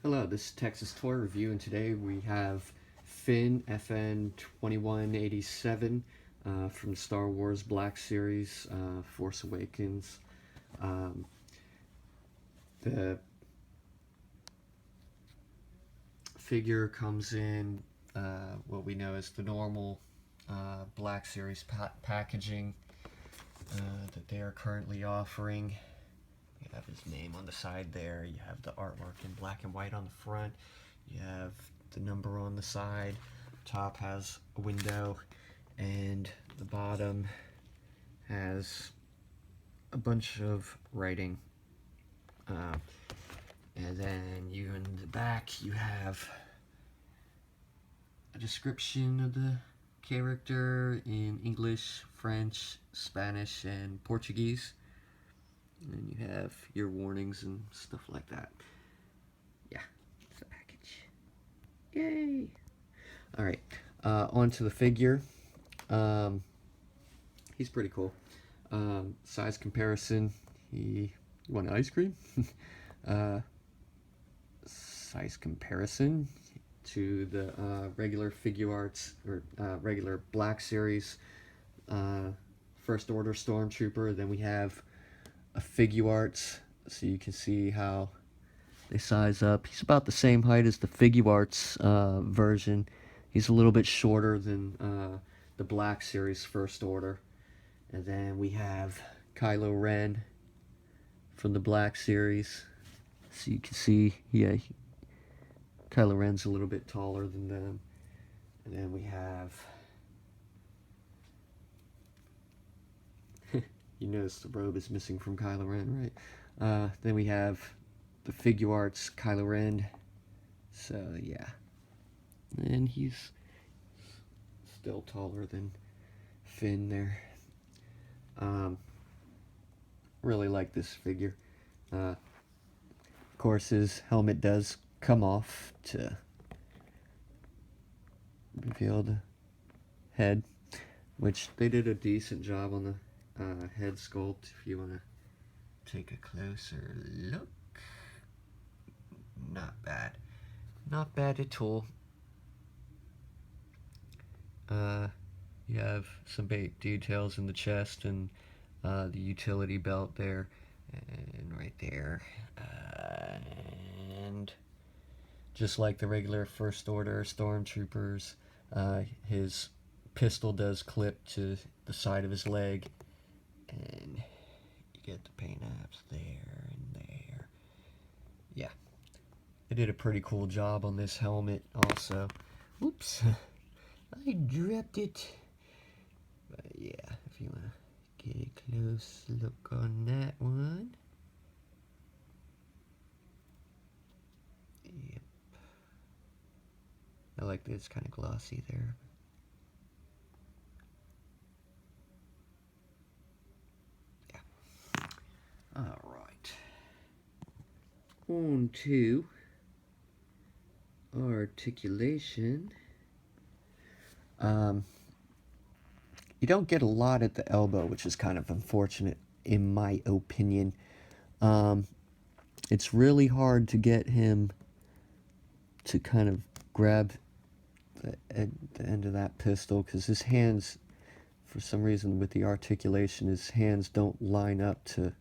Hello, this is Texas Toy Review, and today we have Finn FN-2187 from the Star Wars Black Series, Force Awakens. Um, the figure comes in what we know as the normal Black Series packaging that they are currently offering. You have his name on the side there. You have the artwork in black and white on the front. You have the number on the side. Top has a window, and the bottom has a bunch of writing. And then you in the back you have a description of the character in English, French, Spanish, and Portuguese. And you have your warnings and stuff like that. Yeah, it's a package. Yay! Alright, on to the figure. He's pretty cool. Size comparison. You want ice cream? Size comparison to the regular figure arts or regular Black Series First Order Stormtrooper. Then we have a figure arts, so you can see how they size up. He's about the same height as the figure arts version. He's a little bit shorter than the Black Series First Order. And then we have Kylo Ren from the Black Series. So you can see, yeah, Kylo Ren's a little bit taller than them. And then we have, you notice the robe is missing from Kylo Ren, right? Then we have the figure arts Kylo Ren. So yeah, and he's still taller than Finn there. Really like this figure. Of course, his helmet does come off to reveal the head, which they did a decent job on the head sculpt. If you want to take a closer look, not bad. Not bad at all. You have some details in the chest and the utility belt there, and right there. And just like the regular First Order Stormtroopers, his pistol does clip to the side of his leg, and you get the paint apps there and there. Yeah, they did a pretty cool job on this helmet also. Oops, I dropped it. But yeah, if you want to get a close look on that one. Yep. I like that it's kind of glossy there. Yeah. Alright. On to articulation. You don't get a lot at the elbow, which is kind of unfortunate in my opinion. It's really hard to get him to kind of grab the end of that pistol, because his hands, for some reason with the articulation, his hands don't line up to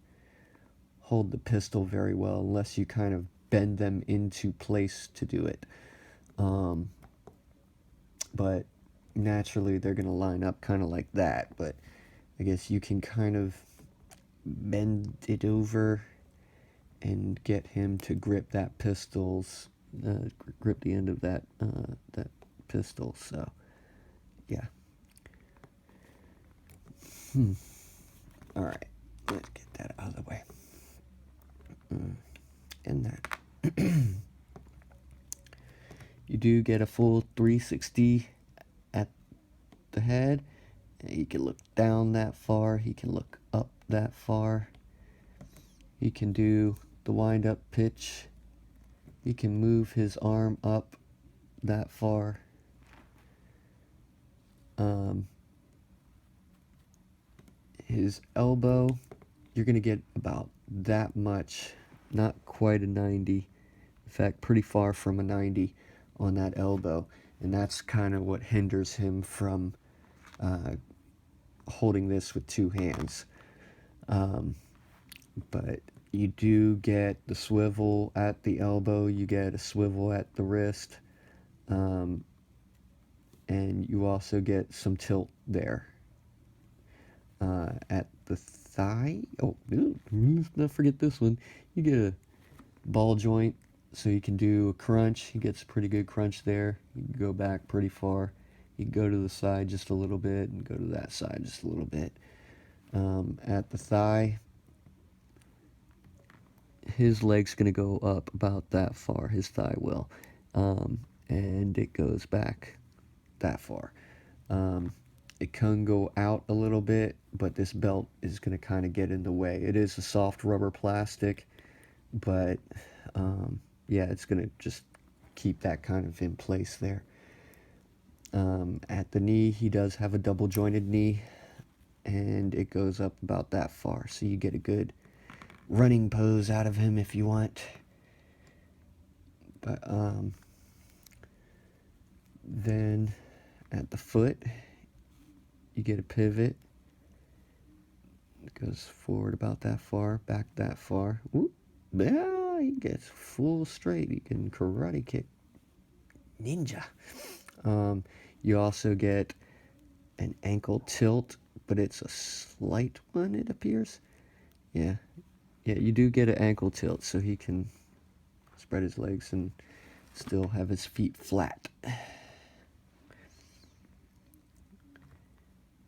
hold the pistol very well unless you kind of bend them into place to do it. But naturally they're going to line up kind of like that, but I guess you can kind of bend it over and get him to grip that grip the end of that pistol. So yeah. All right, let's get that out of the way. And that you do get a full 360 at the head. He can look down that far, he can look up that far, he can do the wind up pitch, he can move his arm up that far. His elbow, you're gonna get about that much, not quite a 90, In fact, pretty far from a 90 on that elbow. And that's kind of what hinders him from holding this with two hands. But you do get the swivel at the elbow, you get a swivel at the wrist, and you also get some tilt there. At the thigh, oh, don't forget this one. You get a ball joint, so you can do a crunch. He gets a pretty good crunch there. You can go back pretty far. You can go to the side just a little bit and go to that side just a little bit. At the thigh, his leg's going to go up about that far, his thigh will, and it goes back that far. It can go out a little bit, but this belt is going to kind of get in the way. It is a soft rubber plastic, but yeah, it's going to just keep that kind of in place there. At the knee, he does have a double jointed knee, and it goes up about that far, so you get a good running pose out of him if you want. But then at the foot, you get a pivot. It goes forward about that far, back that far. Ooh, yeah, he gets full straight. He can karate kick. Ninja. You also get an ankle tilt, but it's a slight one, it appears. Yeah, you do get an ankle tilt, so he can spread his legs and still have his feet flat.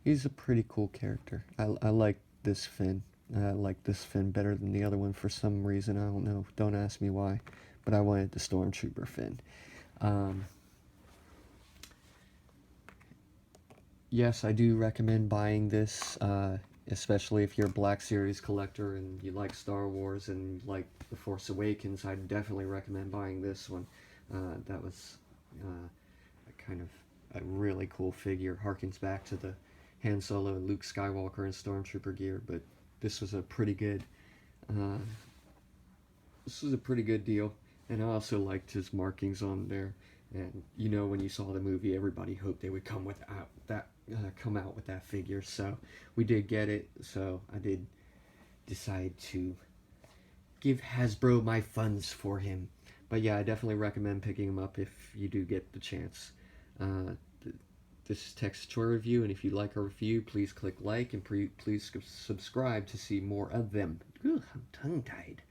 He's a pretty cool character. I like this Finn. I like this Finn better than the other one for some reason. I don't know. Don't ask me why. But I wanted the Stormtrooper Finn. Yes, I do recommend buying this, especially if you're a Black Series collector and you like Star Wars and you like The Force Awakens. I'd definitely recommend buying this one. That was a kind of a really cool figure. Harkens back to the Han Solo and Luke Skywalker and Stormtrooper gear, but this was a pretty good deal. And I also liked his markings on there. And you know, when you saw the movie, everybody hoped they would come out with that figure. So we did get it. So I did decide to give Hasbro my funds for him. But yeah, I definitely recommend picking him up if you do get the chance. This is Text Toy Review, and if you like our review, please click like and please subscribe to see more of them. Ugh, I'm tongue-tied.